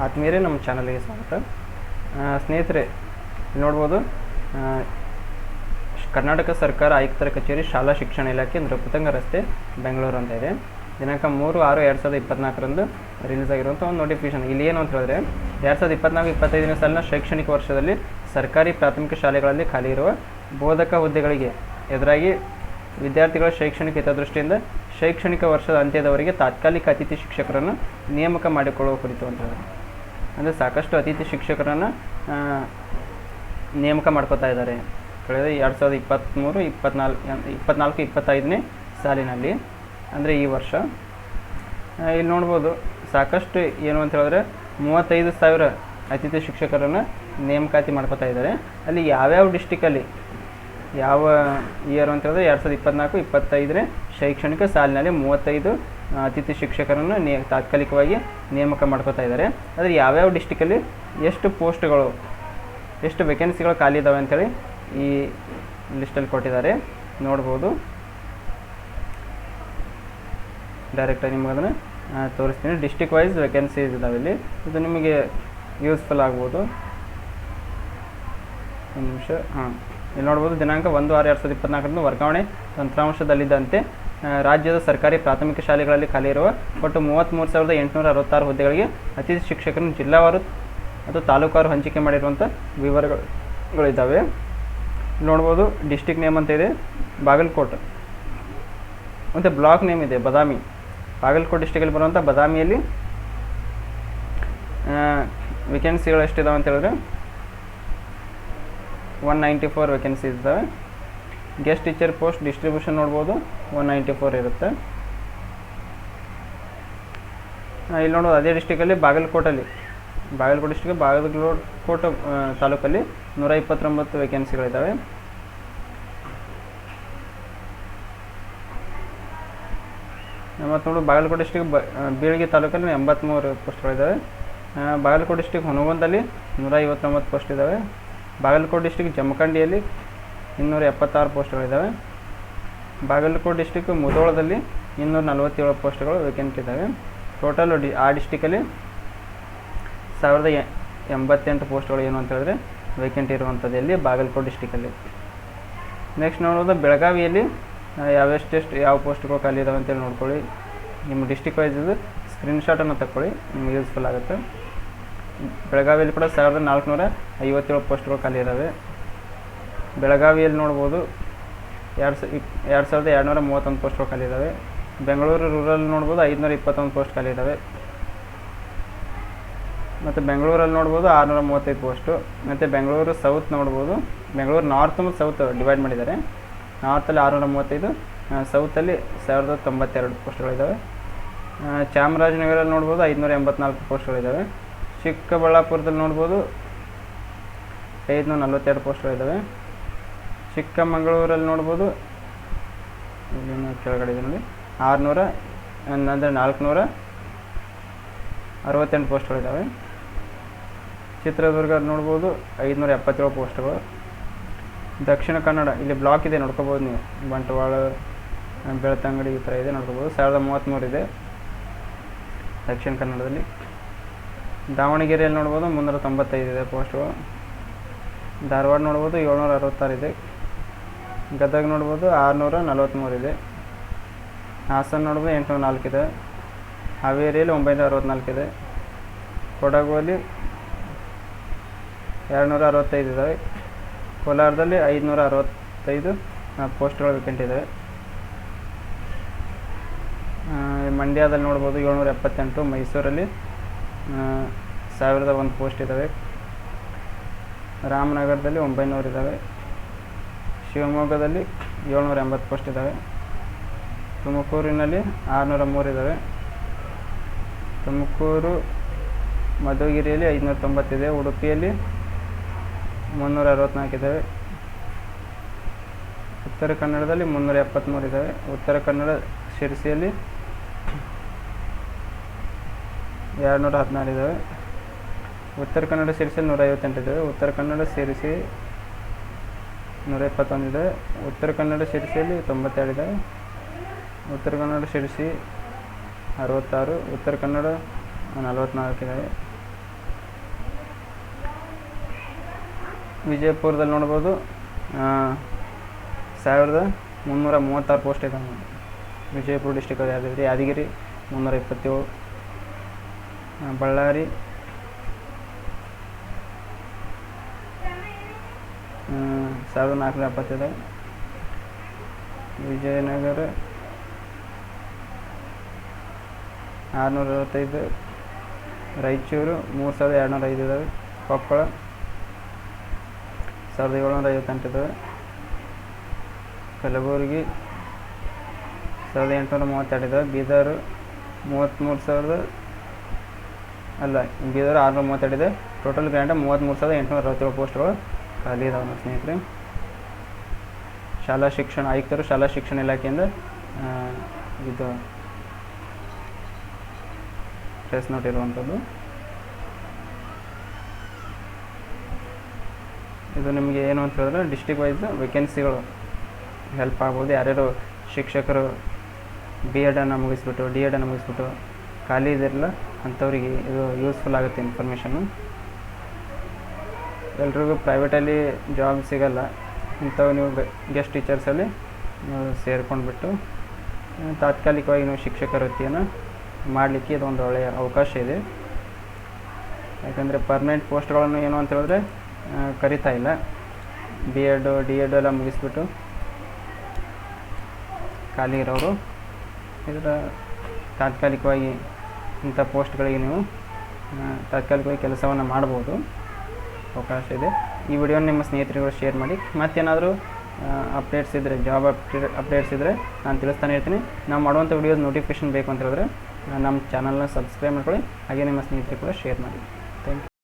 ಆತ್ಮೀಯರೇ, ನಮ್ಮ ಚಾನಲ್ಗೆ ಸ್ವಾಗತ. ಸ್ನೇಹಿತರೆ, ನೋಡ್ಬೋದು, ಕರ್ನಾಟಕ ಸರ್ಕಾರ ಆಯುಕ್ತರ ಕಚೇರಿ ಶಾಲಾ ಶಿಕ್ಷಣ ಇಲಾಖೆ ನೃಪತಂಗ ರಸ್ತೆ ಬೆಂಗಳೂರು ಅಂತ ಇದೆ. ದಿನಾಂಕ 3/6/2024 ರಿಲೀಸ್ ಆಗಿರುವಂಥ ಒಂದು ನೋಟಿಫಿಕೇಶನ್. ಇಲ್ಲಿ ಏನು ಅಂತ ಹೇಳಿದ್ರೆ, 2024-25ನೇ ಸಾಲಿನ ಶೈಕ್ಷಣಿಕ ವರ್ಷದಲ್ಲಿ ಸರ್ಕಾರಿ ಪ್ರಾಥಮಿಕ ಶಾಲೆಗಳಲ್ಲಿ ಖಾಲಿ ಇರುವ ಬೋಧಕ ಹುದ್ದೆಗಳಿಗೆ ಎದುರಾಗಿ ವಿದ್ಯಾರ್ಥಿಗಳ ಶೈಕ್ಷಣಿಕ ಹಿತದೃಷ್ಟಿಯಿಂದ ಶೈಕ್ಷಣಿಕ ವರ್ಷದ ಅಂತ್ಯದವರೆಗೆ ತಾತ್ಕಾಲಿಕ ಅತಿಥಿ ಶಿಕ್ಷಕರನ್ನು ನೇಮಕ ಮಾಡಿಕೊಳ್ಳುವ ಕುರಿತು ಅಂತ ಹೇಳಿದ್ರೆ, ಅಂದರೆ ಸಾಕಷ್ಟು ಅತಿಥಿ ಶಿಕ್ಷಕರನ್ನು ನೇಮಕ ಮಾಡ್ಕೋತಾ ಇದ್ದಾರೆ. ಕಳೆದ 2023-24-25ನೇ ಸಾಲಿನಲ್ಲಿ, ಅಂದರೆ ಈ ವರ್ಷ. ಇಲ್ಲಿ ನೋಡ್ಬೋದು, ಸಾಕಷ್ಟು ಏನು ಅಂತ ಹೇಳಿದ್ರೆ 35,000 ಅತಿಥಿ ಶಿಕ್ಷಕರನ್ನು ನೇಮಕಾತಿ ಮಾಡ್ಕೋತಾ ಇದ್ದಾರೆ. ಅಲ್ಲಿ ಯಾವ್ಯಾವ ಡಿಸ್ಟಿಕಲ್ಲಿ ಯಾವ ಇಯರ್ ಅಂತ ಹೇಳಿದ್ರೆ 2024-25ನೇ ಶೈಕ್ಷಣಿಕ ಸಾಲಿನಲ್ಲಿ 35 ಅತಿಥಿ ಶಿಕ್ಷಕರನ್ನು ತಾತ್ಕಾಲಿಕವಾಗಿ ನೇಮಕ ಮಾಡ್ಕೋತಾ ಇದ್ದಾರೆ. ಆದರೆ ಯಾವ್ಯಾವ ಡಿಸ್ಟಿಕಲ್ಲಿ ಎಷ್ಟು ಪೋಸ್ಟ್ಗಳು, ಎಷ್ಟು ವೇಕೆನ್ಸಿಗಳು ಖಾಲಿ ಇದ್ದಾವೆ ಅಂಥೇಳಿ ಈ ಲಿಸ್ಟಲ್ಲಿ ಕೊಟ್ಟಿದ್ದಾರೆ. ನೋಡ್ಬೋದು, ಡೈರೆಕ್ಟಾಗಿ ನಿಮ್ಗೆ ಅದನ್ನು ತೋರಿಸ್ತೀನಿ. ಡಿಸ್ಟಿಕ್ ವೈಸ್ ವೇಕೆನ್ಸೀಸ್ ಇದ್ದಾವೆ ಇಲ್ಲಿ. ಇದು ನಿಮಗೆ ಯೂಸ್ಫುಲ್ ಆಗ್ಬೋದು. ಒಂದು ನಿಮಿಷ. ಇಲ್ಲಿ ನೋಡ್ಬೋದು, ದಿನಾಂಕ 1/6/2024 ವರ್ಗಾವಣೆ ತಂತ್ರಾಂಶದಲ್ಲಿದ್ದಂತೆ ರಾಜ್ಯದ ಸರ್ಕಾರಿ ಪ್ರಾಥಮಿಕ ಶಾಲೆಗಳಲ್ಲಿ ಖಾಲಿ ಇರುವ ಒಟ್ಟು 33,866 ಹುದ್ದೆಗಳಿಗೆ ಅತಿಥಿ ಶಿಕ್ಷಕರನ್ನು ಜಿಲ್ಲಾವಾರು ಮತ್ತು ತಾಲೂಕಾರು ಹಂಚಿಕೆ ಮಾಡಿರುವಂಥ ವಿವರಗಳಿದ್ದಾವೆ. ನೋಡ್ಬೋದು, ಡಿಸ್ಟಿಕ್ ನೇಮ್ ಅಂತ ಇದೆ ಬಾಗಲಕೋಟೆ, ಮತ್ತು ಬ್ಲಾಕ್ ನೇಮ್ ಇದೆ ಬದಾಮಿ. ಬಾಗಲಕೋಟೆ ಡಿಸ್ಟಿಕಲ್ಲಿ ಬರುವಂಥ ಬದಾಮಿಯಲ್ಲಿ ವೇಕೆನ್ಸಿಗಳು ಎಷ್ಟಿದಾವೆ ಅಂತ ಹೇಳಿದ್ರೆ 194 ವೇಕೆನ್ಸೀಸ್ ಇದ್ದಾವೆ. ಗೆಸ್ಟ್ ಟೀಚರ್ ಪೋಸ್ಟ್ ಡಿಸ್ಟ್ರಿಬ್ಯೂಷನ್ ನೋಡ್ಬೋದು, 194 ಇರುತ್ತೆ. ಇಲ್ಲಿ ನೋಡೋದು, ಅದೇ ಡಿಸ್ಟಿಕಲ್ಲಿ ಬಾಗಲಕೋಟೆ ಡಿಸ್ಟಿಕ್ ಬಾಗಲಕೋಟೆ ತಾಲೂಕಲ್ಲಿ 129 ವೇಕೆನ್ಸಿಗಳಿದ್ದಾವೆ. ಮತ್ತು ನೋಡು, ಬಾಗಲಕೋಟೆ ಡಿಸ್ಟಿಕ್ ಬೀಳಗಿ ತಾಲೂಕಲ್ಲಿ 83 ಪೋಸ್ಟ್ಗಳಿದ್ದಾವೆ. ಬಾಗಲಕೋಟೆ ಡಿಸ್ಟಿಕ್ ಹುನಗುಂದಲ್ಲಿ 159 ಪೋಸ್ಟ್ ಇದ್ದಾವೆ. ಬಾಗಲಕೋಟೆ ಡಿಸ್ಟಿಕ್ ಜಮಖಂಡಿಯಲ್ಲಿ 276 ಪೋಸ್ಟ್ಗಳಿದ್ದಾವೆ. ಬಾಗಲಕೋಟೆ ಡಿಸ್ಟಿಕ್ ಮುಧೋಳದಲ್ಲಿ 247 ಪೋಸ್ಟ್ಗಳು ವೇಕೆಂಟ್ ಇದ್ದಾವೆ. ಟೋಟಲ್ ಆ ಡಿಸ್ಟಿಕಲ್ಲಿ 1088 ಪೋಸ್ಟ್ಗಳು ಏನು ಅಂತ ಹೇಳಿದ್ರೆ ವೇಕೆಂಟ್ ಇರುವಂಥದ್ದು ಇಲ್ಲಿ ಬಾಗಲಕೋಟೆ ಡಿಸ್ಟಿಕಲ್ಲಿ. ನೆಕ್ಸ್ಟ್ ನೋಡೋದು, ಬೆಳಗಾವಿಯಲ್ಲಿ ಯಾವ ಪೋಸ್ಟ್ಗಳು ಖಾಲಿ ಇದಾವೆ ಅಂತೇಳಿ ನೋಡ್ಕೊಳ್ಳಿ. ನಿಮ್ಮ ಡಿಸ್ಟಿಕ್ ವೈಸ್ ಇದು ಸ್ಕ್ರೀನ್ಶಾಟನ್ನು ತಗೊಳ್ಳಿ, ನಿಮ್ಗೆ ಯೂಸ್ಫುಲ್ ಆಗುತ್ತೆ. ಬೆಳಗಾವಿಯಲ್ಲಿ ಕೂಡ 1457 ಪೋಸ್ಟ್ಗಳು ಖಾಲಿ ಇದ್ದಾವೆ. ಬೆಳಗಾವಿಯಲ್ಲಿ ನೋಡ್ಬೋದು 2231 ಪೋಸ್ಟ್ಗಳು ಖಾಲಿ ಇದ್ದಾವೆ. ಬೆಂಗಳೂರು ರೂರಲ್ ನೋಡ್ಬೋದು 521 ಪೋಸ್ಟ್ ಖಾಲಿ ಇದ್ದಾವೆ. ಮತ್ತು ಬೆಂಗಳೂರಲ್ಲಿ ನೋಡ್ಬೋದು 635 ಪೋಸ್ಟು. ಮತ್ತು ಬೆಂಗಳೂರು ಸೌತ್ ನೋಡ್ಬೋದು, ಬೆಂಗಳೂರು ನಾರ್ತ್ ಮತ್ತು ಸೌತ್ ಡಿವೈಡ್ ಮಾಡಿದ್ದಾರೆ. ನಾರ್ತಲ್ಲಿ 635, ಸೌತಲ್ಲಿ 1092 ಪೋಸ್ಟ್ಗಳಿದ್ದಾವೆ. ಚಾಮರಾಜನಗರಲ್ಲಿ ನೋಡ್ಬೋದು 584 ಪೋಸ್ಟ್ಗಳಿದ್ದಾವೆ. ಚಿಕ್ಕಬಳ್ಳಾಪುರದಲ್ಲಿ ನೋಡ್ಬೋದು 542 ಪೋಸ್ಟ್ಗಳಿದ್ದಾವೆ. ಚಿಕ್ಕಮಗಳೂರಲ್ಲಿ ನೋಡ್ಬೋದು, ಕೆಳಗಡೆ ಇದೆ ನೋಡಿ, 468 ಪೋಸ್ಟ್ಗಳಿದ್ದಾವೆ. ಚಿತ್ರದುರ್ಗ ನೋಡ್ಬೋದು 577 ಪೋಸ್ಟ್ಗಳು. ದಕ್ಷಿಣ ಕನ್ನಡ, ಇಲ್ಲಿ ಬ್ಲಾಕ್ ಇದೆ ನೋಡ್ಕೋಬೋದು ನೀವು, ಬಂಟ್ವಾಳ, ಬೆಳ್ತಂಗಡಿ ಈ ಥರ ಇದೆ ನೋಡ್ಕೋಬೋದು. 1033 ಇದೆ ದಕ್ಷಿಣ ಕನ್ನಡದಲ್ಲಿ. ದಾವಣಗೆರೆಯಲ್ಲಿ ನೋಡ್ಬೋದು 395 ಇದೆ ಪೋಸ್ಟ್ಗಳು. ಧಾರವಾಡ ನೋಡ್ಬೋದು 766 ಇದೆ. ಗದಗ ನೋಡ್ಬೋದು 643 ಇದೆ. ಹಾಸನ ನೋಡ್ಬೋದು 804 ಇದೆ. ಹಾವೇರಿಯಲ್ಲಿ 964 ಇದೆ. ಕೊಡಗುವಲ್ಲಿ 265 ಇದ್ದಾವೆ. ಕೋಲಾರದಲ್ಲಿ 565 ಪೋಸ್ಟ್ಗಳು ವೇಕೆಂಟ್ ಇದ್ದಾವೆ. ಮಂಡ್ಯದಲ್ಲಿ ನೋಡ್ಬೋದು 778. ಮೈಸೂರಲ್ಲಿ 1001 ಪೋಸ್ಟ್ ಇದ್ದಾವೆ. ರಾಮನಗರದಲ್ಲಿ 900 ಇದ್ದಾವೆ. ಶಿವಮೊಗ್ಗದಲ್ಲಿ 780 ಪೋಸ್ಟ್ ಇದ್ದಾವೆ. ತುಮಕೂರಿನಲ್ಲಿ 603 ಇದ್ದಾವೆ. ತುಮಕೂರು ಮಧುಗಿರಿಯಲ್ಲಿ 590 ಇದೆ. ಉಡುಪಿಯಲ್ಲಿ 364 ಇದ್ದಾವೆ. ಉತ್ತರ ಕನ್ನಡದಲ್ಲಿ 373 ಇದ್ದಾವೆ. ಉತ್ತರ ಕನ್ನಡ ಶಿರಸಿಯಲ್ಲಿ 216 ಇದ್ದಾವೆ. ಉತ್ತರ ಕನ್ನಡ ಶಿರಸಿಯಲ್ಲಿ 158 ಇದ್ದಾವೆ. ಉತ್ತರ ಕನ್ನಡ ಶಿರಸಿ 121 ಇದೆ. ಉತ್ತರ ಕನ್ನಡ ಶಿರಸಿಯಲ್ಲಿ 92 ಇದೆ. ಉತ್ತರ ಕನ್ನಡ ಶಿರಸಿ 66, ಉತ್ತರ ಕನ್ನಡ 44 ಇದ್ದಾವೆ. ವಿಜಯಪುರದಲ್ಲಿ ನೋಡ್ಬೋದು 1336 ಪೋಸ್ಟ್ ಇದೆ. ವಿಜಯಪುರ ಡಿಸ್ಟಿಕ್ ಯಾದಗಿರಿ 327, ಬಳ್ಳಾರಿ 1470, ವಿಜಯನಗರ 665, ರಾಯಚೂರು 3205 ಇದ್ದಾವೆ, ಕೊಪ್ಪಳ 1758 ಇದ್ದಾವೆ, ಕಲಬುರಗಿ 1832 ಇದ್ದಾವೆ, ಬೀದರ್ 632 ಇದೆ. ಟೋಟಲ್ ಗ್ರ್ಯಾಂಡ 33,867 ಪೋಸ್ಟ್ಗಳು ಖಾಲಿ ಇದಾವೆ ನಮ್ಮ ಸ್ನೇಹಿತರೆ. ಶಾಲಾ ಶಿಕ್ಷಣ ಆಯುಕ್ತರು, ಶಾಲಾ ಶಿಕ್ಷಣ ಇಲಾಖೆಯಿಂದ ಇದು ಪ್ರೆಸ್ ನೋಟ್ ಇರುವಂಥದ್ದು. ಇದು ನಿಮಗೆ ಏನು ಅಂತ ಹೇಳಿದ್ರೆ ಡಿಸ್ಟಿಕ್ ವೈಸ್ ವೇಕೆನ್ಸಿಗಳು ಹೆಲ್ಪ್ ಆಗ್ಬೋದು. ಯಾರ್ಯಾರು ಶಿಕ್ಷಕರು B.Ed ಮುಗಿಸ್ಬಿಟ್ಟು D.Ed ಮುಗಿಸ್ಬಿಟ್ಟು ಖಾಲಿ ಇದಿರಲ್ಲ ಅಂಥವ್ರಿಗೆ ಇದು ಯೂಸ್ಫುಲ್ ಆಗುತ್ತೆ ಇನ್ಫಾರ್ಮೇಷನ್ನು. ಎಲ್ರಿಗೂ ಪ್ರೈವೇಟಲ್ಲಿ ಜಾಬ್ ಸಿಗಲ್ಲ. ಇಂಥವು ನೀವು ಗೆಸ್ಟ್ ಟೀಚರ್ಸಲ್ಲಿ ನೀವು ಸೇರ್ಕೊಂಡ್ಬಿಟ್ಟು ತಾತ್ಕಾಲಿಕವಾಗಿ ನೀವು ಶಿಕ್ಷಕ ವೃತ್ತಿಯನ್ನು ಮಾಡಲಿಕ್ಕೆ ಇದೊಂದು ಒಳ್ಳೆಯ ಅವಕಾಶ ಇದೆ. ಯಾಕಂದರೆ ಪರ್ಮನೆಂಟ್ ಪೋಸ್ಟ್ಗಳನ್ನು ಏನು ಅಂತ ಹೇಳಿದ್ರೆ ಕರಿತಾ ಇಲ್ಲ. B.Ed D.Ed ಎಲ್ಲ ಮುಗಿಸ್ಬಿಟ್ಟು ಖಾಲಿ ಇರೋರು ಇದರ ತಾತ್ಕಾಲಿಕವಾಗಿ ಇಂಥ ಪೋಸ್ಟ್ಗಳಿಗೆ ನೀವು ತಾತ್ಕಾಲಿಕವಾಗಿ ಕೆಲಸವನ್ನು ಮಾಡ್ಬೋದು, ಅವಕಾಶ ಇದೆ. ಈ ವಿಡಿಯೋನ ನಿಮ್ಮ ಸ್ನೇಹಿತರುಗಳು ಶೇರ್ ಮಾಡಿ. ಮತ್ತೇನಾದರೂ ಅಪ್ಡೇಟ್ಸ್ ಇದ್ದರೆ, ಜಾಬ್ ಅಪ್ಡೇಟ್ಸ್ ಇದ್ದರೆ ನಾನು ತಿಳಿಸ್ತಾನೆ ಇರ್ತೀನಿ. ನಾವು ಮಾಡುವಂಥ ವಿಡಿಯೋದ ನೋಟಿಫಿಕೇಷನ್ ಬೇಕು ಅಂತ ಹೇಳಿದ್ರೆ ನಮ್ಮ ಚಾನಲ್ನ ಸಬ್ಸ್ಕ್ರೈಬ್ ಮಾಡ್ಕೊಳ್ಳಿ, ಹಾಗೆ ನಿಮ್ಮ ಸ್ನೇಹಿತರು ಕೂಡ ಶೇರ್ ಮಾಡಿ.